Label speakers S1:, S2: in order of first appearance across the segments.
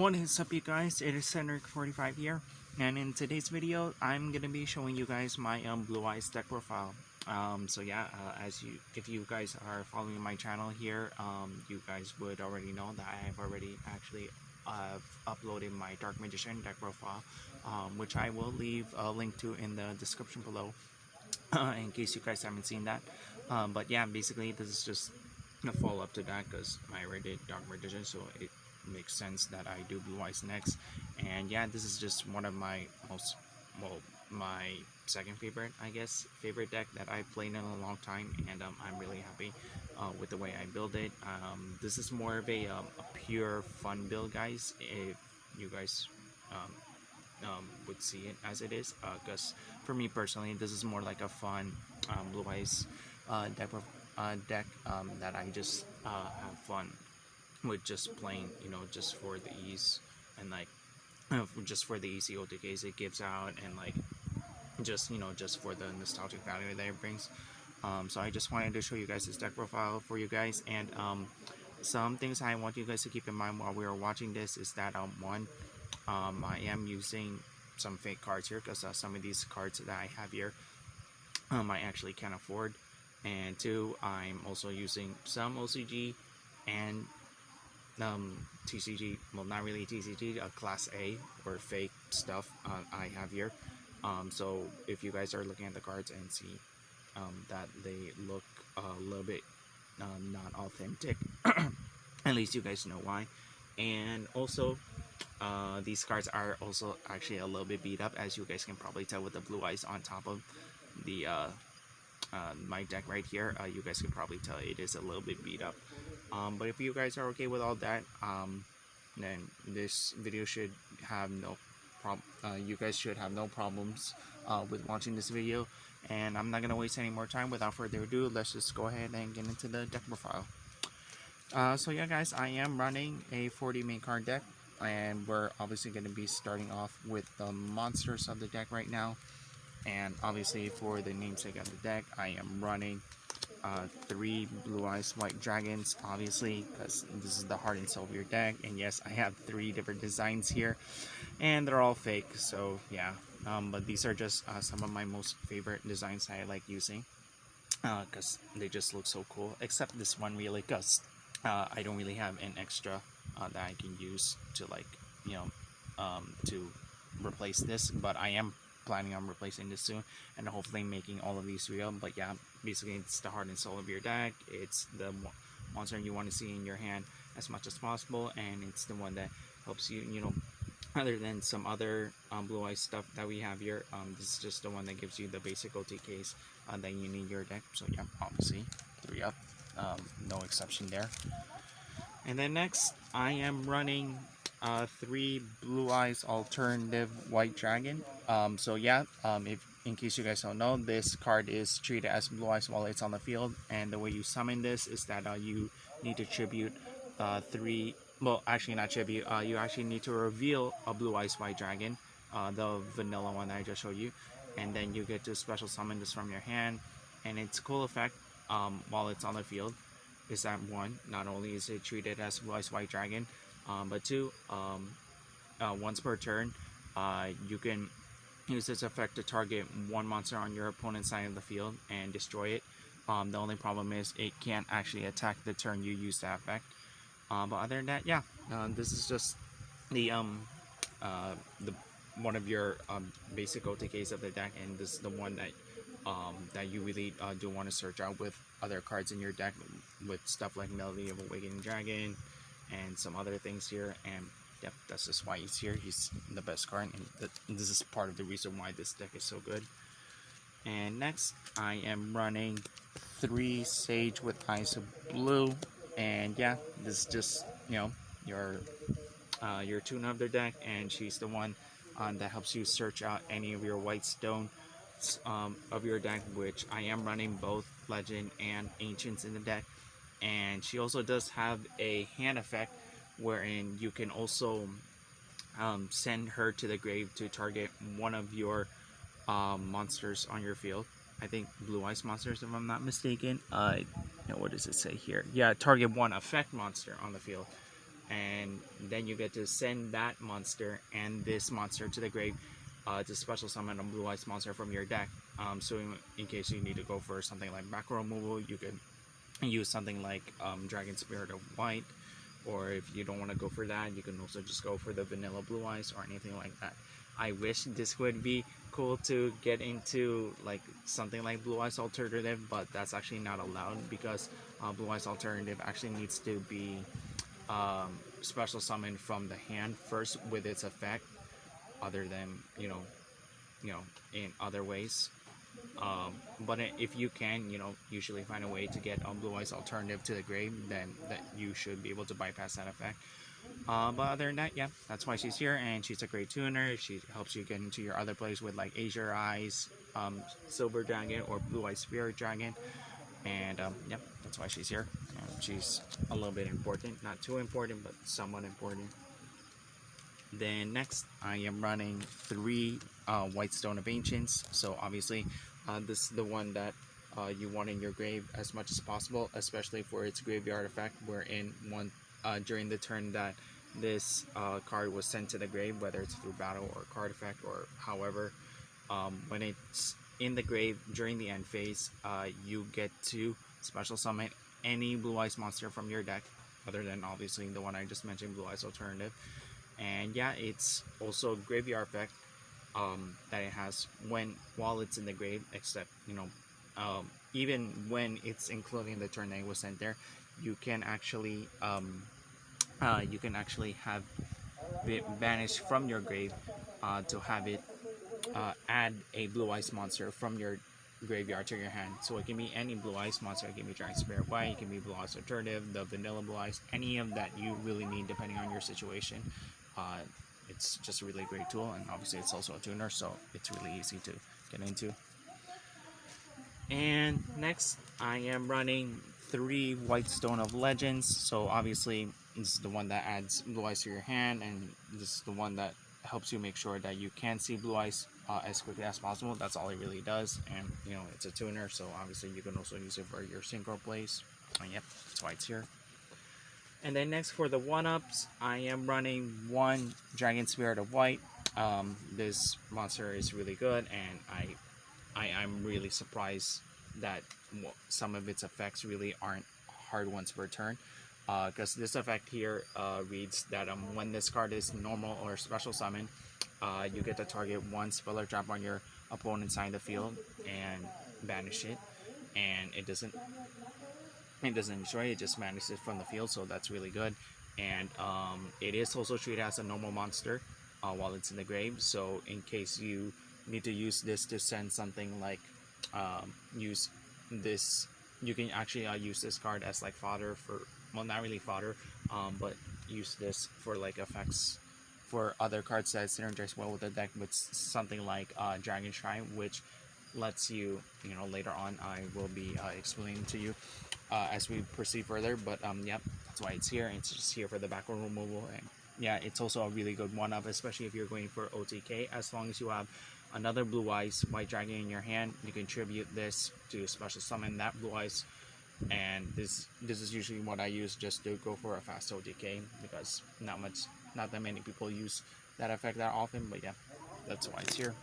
S1: What is up, you guys? It is Cedric45 here, and in today's video I'm gonna be showing you guys my Blue Eyes deck profile. If you guys are following my channel here, you guys would already know that I have already actually uploaded my Dark Magician deck profile, which I will leave a link to in the description below in case you guys haven't seen that. But yeah, basically this is just a follow up to that because I already did Dark Magician, so it makes sense that I do Blue Eyes next. And yeah, this is just one of my my second favorite, I guess, favorite deck that I've played in a long time, and I'm really happy with the way I build it. This is more of a pure fun build, guys, if you guys would see it as it is, because for me personally this is more like a fun Blue Eyes deck that I just have fun with, just playing, just for the ease and like just for the easy OTKs it gives out, and like just for the nostalgic value that it brings. So I just wanted to show you guys this deck profile for you guys, and some things I want you guys to keep in mind while we are watching this is that one, I am using some fake cards here because some of these cards that I have here I actually can't afford, and two, I'm also using some OCG and TCG, well, not really TCG, class A or fake stuff I have here. So if you guys are looking at the cards and see that they look a little bit not authentic, at least you guys know why. And also these cards are also actually a little bit beat up, as you guys can probably tell with the Blue Eyes on top of the my deck right here. You guys can probably tell it is a little bit beat up. But if you guys are okay with all that, then this video should have no problem. You guys should have no problems with watching this video. And I'm not gonna waste any more time. Without further ado, let's just go ahead and get into the deck profile. So yeah, guys, I am running a 40 main card deck, and we're obviously going to be starting off with the monsters of the deck right now. And obviously for the namesake of the deck, I am running 3 Blue Eyes White Dragons, obviously, because this is the heart and soul of your deck. And yes, I have 3 different designs here, and they're all fake, so yeah. But these are just some of my most favorite designs I like using, because they just look so cool, except this one really, because I don't really have an extra that I can use to, like, to replace this, but I am planning on replacing this soon and hopefully making all of these real. But yeah, basically it's the heart and soul of your deck. It's the monster you want to see in your hand as much as possible, and it's the one that helps you, other than some other Blue Eyes stuff that we have here. This is just the one that gives you the basic OTKs that you need in your deck. So yeah, obviously 3 up, no exception there. And then next, I am running 3 Blue Eyes Alternative White Dragon. So yeah, if in case you guys don't know, this card is treated as Blue Eyes while it's on the field, and the way you summon this is that you need to tribute 3. Well, actually not tribute. You actually need to reveal a Blue Eyes White Dragon, the vanilla one that I just showed you, and then you get to special summon this from your hand. And its cool effect while it's on the field is that, one, not only is it treated as Blue Eyes White Dragon, but 2, once per turn, you can use this effect to target 1 monster on your opponent's side of the field and destroy it. The only problem is it can't actually attack the turn you use that effect. But other than that, yeah, this is just the one of your basic OTKs of the deck, and this is the one that that you really do want to search out with other cards in your deck, with stuff like Melody of Awakening Dragon and some other things here. And yep, that's just why he's here. He's the best card, and this is part of the reason why this deck is so good. And next, I am running 3 Sage with Eyes of Blue, and yeah, this is just your tune of the deck, and she's the one that helps you search out any of your white stone of your deck, which I am running both Legend and Ancients in the deck. And she also does have a hand effect wherein you can also send her to the grave to target one of your monsters on your field. I think Blue Eyes monsters, if I'm not mistaken. What does it say here? Yeah, target 1 effect monster on the field. and then you get to send that monster and this monster to the grave to special summon a blue ice monster from your deck. So in case you need to go for something like back row removal, you could use something like Dragon Spirit of White, or if you don't want to go for that, you can also just go for the vanilla blue eyes or anything like that. I wish this would be cool to get into like something like blue eyes alternative, but that's actually not allowed because blue eyes alternative actually needs to be special summoned from the hand first with its effect, other than in other ways. But if you can, usually find a way to get Blue Eyes alternative to the grave, then that you should be able to bypass that effect. But other than that, yeah, that's why she's here, and she's a great tuner. She helps you get into your other plays with like Azure Eyes, Silver Dragon, or Blue Eyes Spirit Dragon, and yeah, that's why she's here. She's a little bit important, not too important, but somewhat important. Then next, I am running 3 White Stone of Ancients. So obviously, this is the one that you want in your grave as much as possible, especially for its graveyard effect, wherein during the turn that this card was sent to the grave, whether it's through battle or card effect or however, when it's in the grave during the end phase, you get to special summon any Blue Eyes monster from your deck, other than obviously the one I just mentioned, Blue Eyes Alternative. And yeah, it's also graveyard effect that it has while it's in the grave, except even when it's including the turn that it was sent there, you can actually have it banished from your grave to have it add a blue ice monster from your graveyard to your hand. So it can be any blue ice monster. It can be Dragon Spirit White, it can be blue ice alternative, the vanilla blue ice, any of that you really need depending on your situation. It's just a really great tool, and obviously it's also a tuner, so it's really easy to get into. And next, I am running 3 White Stone of Legends. So obviously this is the one that adds blue ice to your hand, and this is the one that helps you make sure that you can see blue ice as quickly as possible. That's all it really does, and it's a tuner, so obviously you can also use it for your synchro plays. And yep, that's why it's here. And then next, for the 1-ups, I am running 1 Dragon Spirit of White. This monster is really good, and I'm really surprised that some of its effects really aren't hard ones per turn. Because this effect here reads that when this card is normal or special summon, you get to target 1 spell or trap on your opponent's side of the field and banish it, and it doesn't destroy it, just banishes it from the field, so that's really good. And it is also treated as a normal monster while it's in the grave, so in case you need to use this to send something like use this, you can actually use this card as like fodder for, well, not really fodder, but use this for like effects for other cards that synergize well with the deck, with something like Dragon Shrine, which lets you, later on I will be explaining to you as we proceed further. But yep, that's why it's here. It's just here for the background removal, and yeah, it's also a really good 1-up, especially if you're going for OTK. As long as you have another blue eyes white dragon in your hand, you can tribute this to special summon that blue eyes, and this is usually what I use just to go for a fast OTK, because not that many people use that effect that often. But yeah, that's why it's here.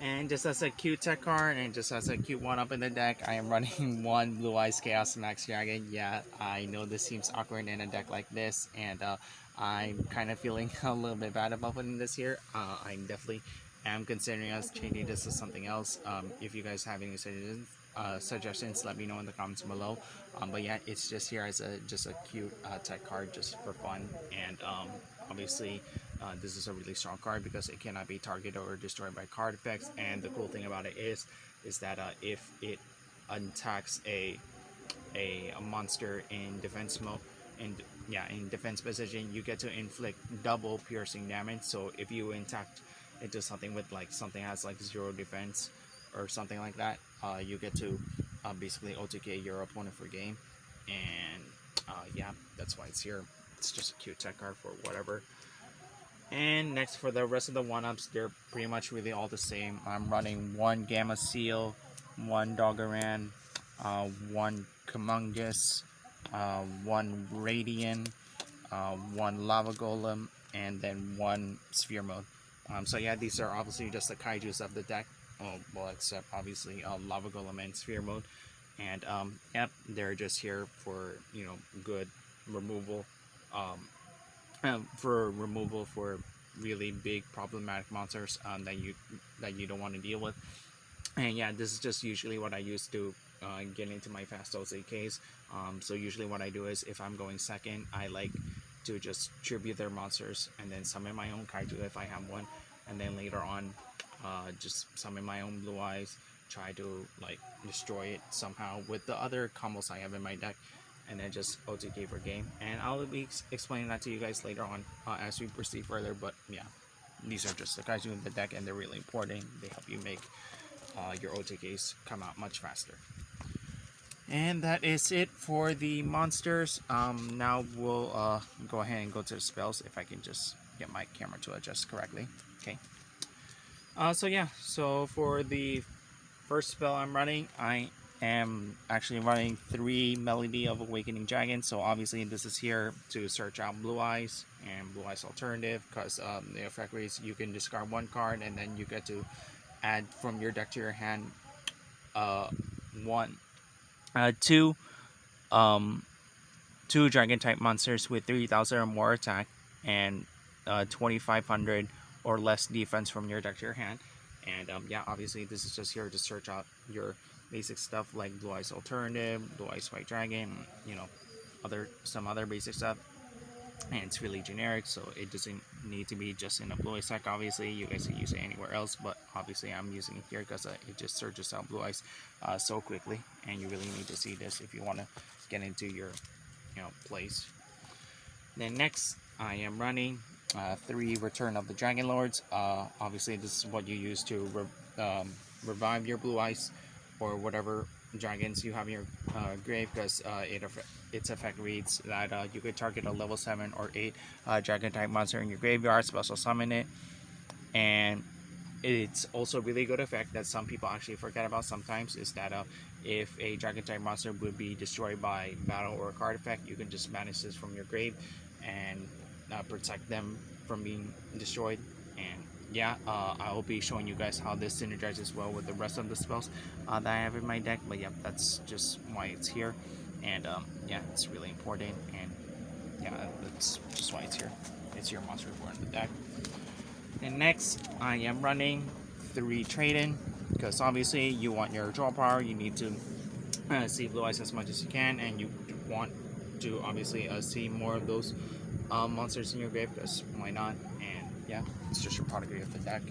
S1: And just as a cute tech card, and just as a cute 1-up in the deck, I am running 1 Blue Eyes Chaos Max Dragon. Yeah, I know this seems awkward in a deck like this, and I'm kind of feeling a little bit bad about putting this here. I definitely am considering us changing this to something else. If you guys have any suggestions, let me know in the comments below. But yeah, it's just here as just a cute tech card, just for fun. And obviously this is a really strong card because it cannot be targeted or destroyed by card effects. And the cool thing about it is that if it attacks a monster in defense mode, in defense position, you get to inflict double piercing damage. So if you attack into something with like something has like 0 defense or something like that, you get to basically OTK your opponent for game. And yeah, that's why it's here. It's just a cute tech card for whatever. And next, for the rest of the 1-ups, they're pretty much really all the same. I'm running 1 Gamma Seal, 1 Doggeran, 1 Kumungus, 1 Radian, one lava golem, and then one sphere mode. So yeah, these are obviously just the kaijus of the deck. Oh, well, except obviously lava golem and sphere mode, and yep, they're just here for good removal, for really big problematic monsters that you don't want to deal with. And yeah, this is just usually what I use to get into my fast OCKs. So usually what I do is, if I'm going second, I like to just tribute their monsters and then summon my own kaiju if I have one, and then later on just summon my own blue eyes, try to like destroy it somehow with the other combos I have in my deck, and then just OTK for game. And I'll be explaining that to you guys later on as we proceed further. But yeah, these are just the kaiju in the deck, and they're really important. They help you make your OTKs come out much faster. And that is it for the monsters. Now we'll go ahead and go to the spells, if I can just get my camera to adjust correctly. Okay. So yeah, so for the first spell I'm running, I am actually running 3 Melody of Awakening Dragon. So obviously this is here to search out Blue Eyes and Blue Eyes Alternative, because the effect rates, you can discard 1 card and then you get to add from your deck to your hand two dragon type monsters with 3,000 or more attack and 2,500 or less defense from your deck to your hand. And yeah, obviously this is just here to search out your basic stuff like Blue Eyes Alternative, Blue Eyes White Dragon, some other basic stuff. And it's really generic, so it doesn't need to be just in a Blue Eyes deck. Obviously you guys can use it anywhere else, but obviously I'm using it here because it just searches out Blue Eyes so quickly, and you really need to see this if you want to get into your plays. Then next I am running 3 Return of the Dragon Lords. Obviously this is what you use to revive your Blue Eyes or whatever dragons you have in your grave, because its effect reads that you could target a level 7 or 8 dragon type monster in your graveyard, special summon it. And it's also a really good effect that some people actually forget about sometimes, is that if a dragon type monster would be destroyed by battle or a card effect, you can just banish this from your grave and protect them from being destroyed. And yeah, I will be showing you guys how this synergizes well with the rest of the spells that I have in my deck. But yeah, that's just why it's here. And yeah, it's really important. And yeah, that's just why it's here. It's your monster report in the deck. And next, I am running 3 Trade-in, because obviously you want your draw power. You need to see Blue Eyes as much as you can, and you want to obviously see more of those monsters in your grave, because why not? And yeah, it's just your product of the deck.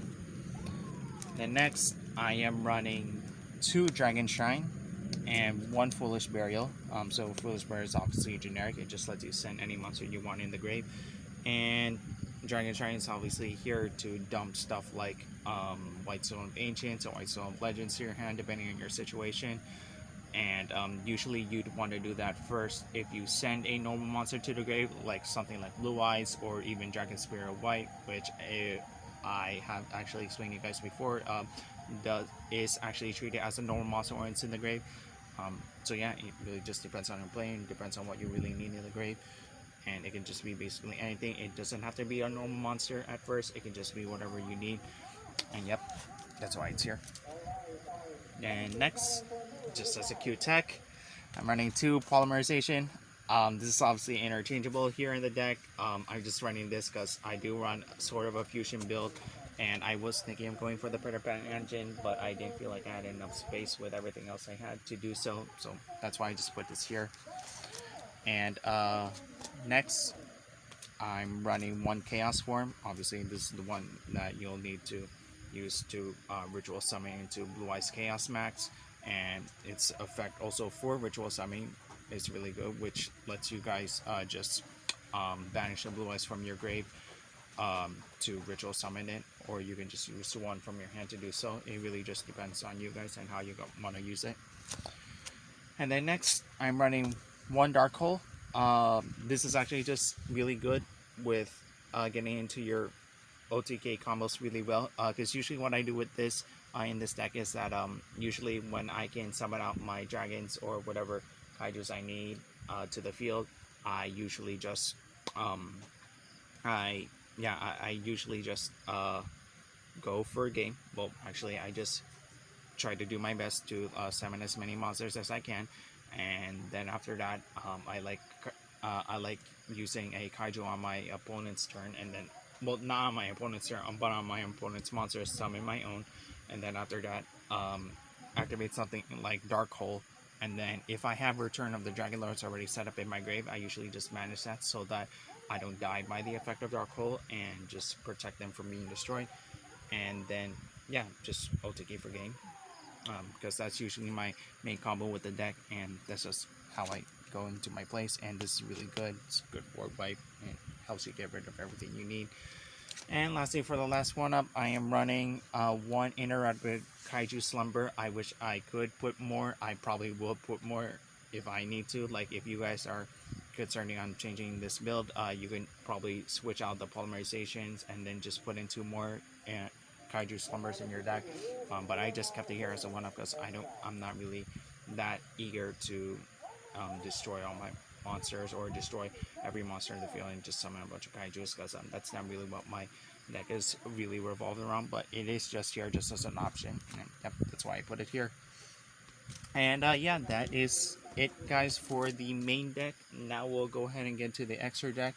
S1: Then next, I am running 2 Dragon Shrine and 1 Foolish Burial. So Foolish Burial is obviously generic. It just lets you send any monster you want in the grave. And Dragon Shrine is obviously here to dump stuff like Whitestone of Ancients or Whitestone of Legends to your hand, depending on your situation. And usually you'd want to do that first if you send a normal monster to the grave, like something like Blue Eyes or even Dragon Spear of White, which I have actually explained to you guys before, is actually treated as a normal monster when it's in the grave. So yeah, it really just depends on your playing, depends on what you really need in the grave. And it can just be basically anything. It doesn't have to be a normal monster at first, it can just be whatever you need. And yep, that's why it's here. And next, just as a cute tech, I'm running 2 Polymerization. This is obviously interchangeable here in the deck. I'm just running this because I do run sort of a fusion build, and I was thinking of going for the Predator Pattern engine, but I didn't feel like I had enough space with everything else I had to do so that's why I just put this here. And next, I'm running 1 Chaos Form. Obviously this is the one that you'll need to use to ritual summon into Blue Eyes Chaos Max, and its effect also for ritual summoning is really good, which lets you guys just banish the Blue Eyes from your grave to ritual summon it, or you can just use 1 from your hand to do so. It really just depends on you guys and how you want to use it. And then next, I'm running 1 Dark Hole. This is actually just really good with getting into your OTK combos really well, because usually what I do with this in this deck is that usually when I can summon out my dragons or whatever kaijus I need to the field, I usually just I yeah, I usually just go for a game. Well, actually, I just try to do my best to summon as many monsters as I can, and then after that, I like using a kaiju on my opponent's turn, and then well, not on my opponent's turn, but on my opponent's monsters, summon my own, and then after that, activate something like Dark Hole. And then if I have Return of the Dragon Lords already set up in my grave, I usually just manage that so that I don't die by the effect of Dark Hole and just protect them from being destroyed. And then yeah, just OTK for game, because that's usually my main combo with the deck, and that's just how I go into my place. And this is really good. It's a good board wipe and helps you get rid of everything you need. And lastly, for the last one up, I am running one Interactive Kaiju Slumber. I wish I could put more. I probably will put more if I need to. Like if you guys are concerning on changing this build, you can probably switch out the polymerizations and then just put in 2 more Kaiju Slumbers in your deck. But I just kept it here as a one up because I'm not really that eager to destroy all my monsters or destroy every monster in the field and just summon a bunch of kaijus, because that's not really what my deck is really revolved around. But it is just here just as an option, and yep, that's why I put it here. And yeah, that is it, guys, for the main deck. Now we'll go ahead and get to the extra deck.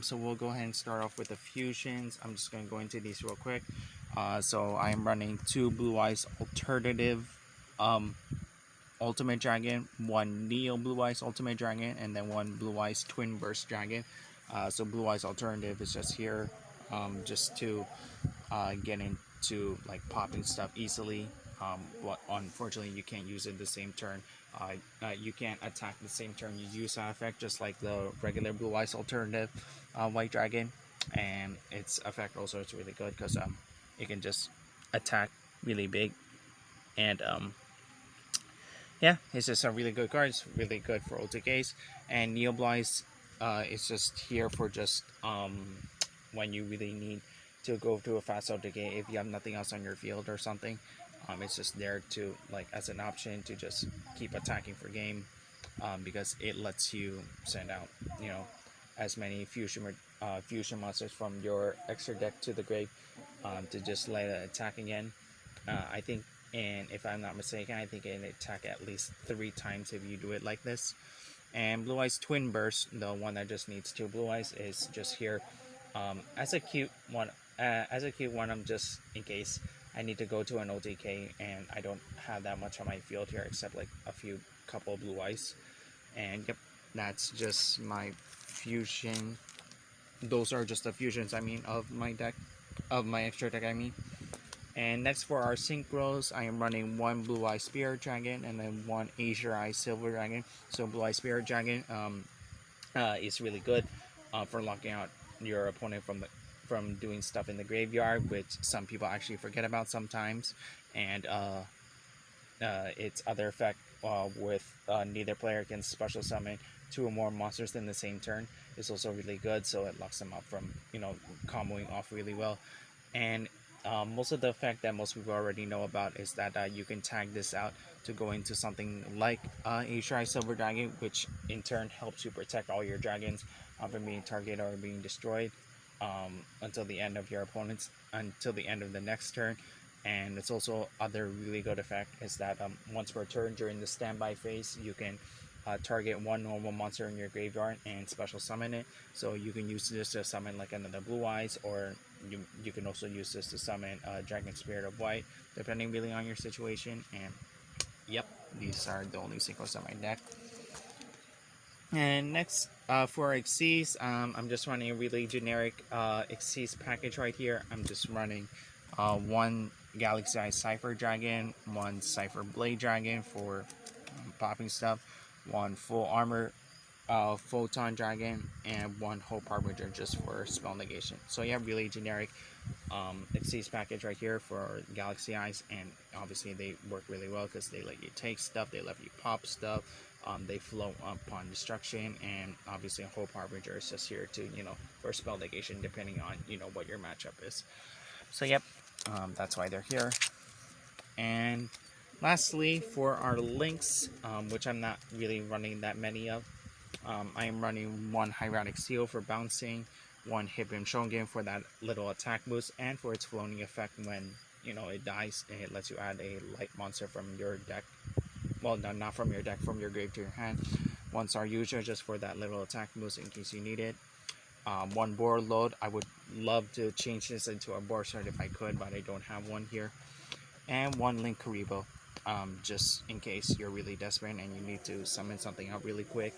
S1: So we'll go ahead and start off with the fusions. I'm just going to go into these real quick. So I am running 2 Blue Eyes Alternative Ultimate Dragon, 1 Neo Blue Eyes Ultimate Dragon, and then 1 Blue Eyes Twin Burst Dragon. So Blue Eyes Alternative is just here just to get into like popping stuff easily. But unfortunately, you can't use it the same turn. You can't attack the same turn you use that effect, just like the regular Blue Eyes Alternative White Dragon. And its effect also is really good because it can just attack really big. And yeah, it's just a really good card. It's really good for OTKs. And Neo Blue Eyes is just here for just when you really need to go to a fast OTK if you have nothing else on your field or something. It's just there to, like, as an option to just keep attacking for game, because it lets you send out, you know, as many fusion monsters from your extra deck to the grave, to just let it attack again. I think, and if I'm not mistaken, I think it attack at least 3 times if you do it like this. And Blue Eyes Twin Burst, the one that just needs 2 Blue Eyes, is just here as a cute one. I'm just in case I need to go to an OTK and I don't have that much on my field here except like a couple of Blue Eyes. And yep, that's just my fusion. Those are just the fusions, I mean, of my deck, of my extra deck, I mean. And next for our synchros, I am running 1 Blue Eye Spirit Dragon and then 1 Azure Eye Silver Dragon. So Blue Eye Spirit Dragon is really good for locking out your opponent from doing stuff in the graveyard, which some people actually forget about sometimes. And its other effect with neither player can special summon 2 or more monsters in the same turn is also really good. So it locks them up from, you know, comboing off really well. And most of the effect that most people already know about is that you can tag this out to go into something like Azure Eye Silver Dragon, which in turn helps you protect all your dragons from being targeted or being destroyed until the end of the next turn. And it's also other really good effect is that once per turn during the standby phase, you can target 1 normal monster in your graveyard and special summon it. So you can use this to summon like another Blue Eyes, or you can also use this to summon Dragon Spirit of White, depending really on your situation. And yep, these are the only synchros on my deck. And next for Xyz, I'm just running a really generic Xyz package right here. I'm just running 1 Galaxy Eye Cypher Dragon, 1 Cypher Blade Dragon for popping stuff, 1 full armor Photon Dragon, and 1 Hope Harbinger just for spell negation. So yeah, really generic Xyz package right here for Galaxy Eyes, and obviously they work really well because they let you take stuff, they let you pop stuff, they float upon destruction, and obviously Hope Harbinger is just here to, you know, for spell negation depending on, you know, what your matchup is. So yep, that's why they're here. And lastly, for our links, which I'm not really running that many of, I am running one Hydraulic Seal for bouncing, one Hit Beam Shongen for that little attack boost, and for its floating effect when it dies, it lets you add a light monster from your deck. Well, no, not from your deck, from your grave to your hand. 1-star user just for that little attack boost in case you need it. One board load. I would love to change this into a board start if I could, but I don't have one here. And one Linkuriboh, just in case you're really desperate and you need to summon something out really quick.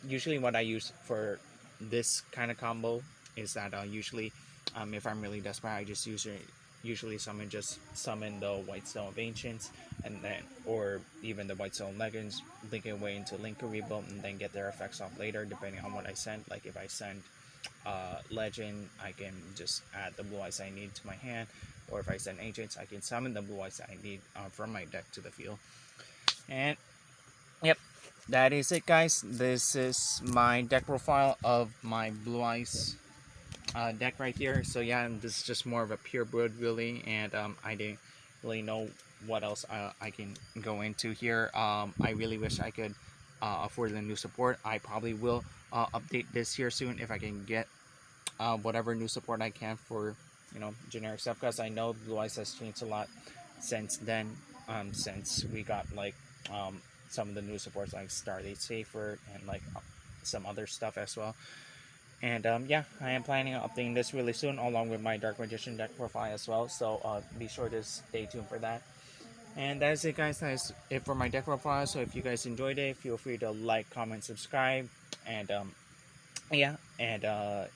S1: Usually what I use for this kind of combo is that usually if I'm really desperate, I just usually summon the White Stone of Ancients, and then or even the White Stone Legends, link it away into Linkuriboh, and then get their effects off later depending on what I send. Like if I send Legend, I can just add the blue eyes I need to my hand, or if I send Ancients, I can summon the blue eyes I need from my deck to the field. And yep, that is it, guys. This is my deck profile of my blue eyes deck right here. So yeah, this is just more of a pure build really, and I didn't really know what else I can go into here. I really wish I could afford the new support. I probably will update this here soon if I can get whatever new support I can for generic stuff, because I know Blue Eyes has changed a lot since then, since we got like some of the new supports like Starlight Safer and like some other stuff as well. And yeah, I am planning on updating this really soon along with my Dark Magician deck profile as well, so be sure to stay tuned for that. And that is it, guys. That is it for my deck profile. So if you guys enjoyed it, feel free to like, comment, subscribe, and yeah, and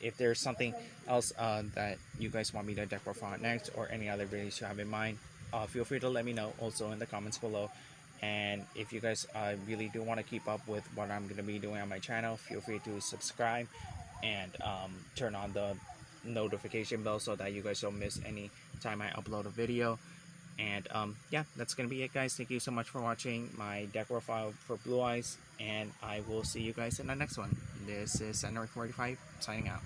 S1: if there's something else that you guys want me to deck profile next, or any other videos you have in mind, feel free to let me know also in the comments below. And if you guys really do want to keep up with what I'm going to be doing on my channel, feel free to subscribe and turn on the notification bell so that you guys don't miss any time I upload a video. And yeah, that's gonna be it, guys. Thank you so much for watching my deck profile for Blue Eyes, and I will see you guys in the next one. This is Senor45 signing out.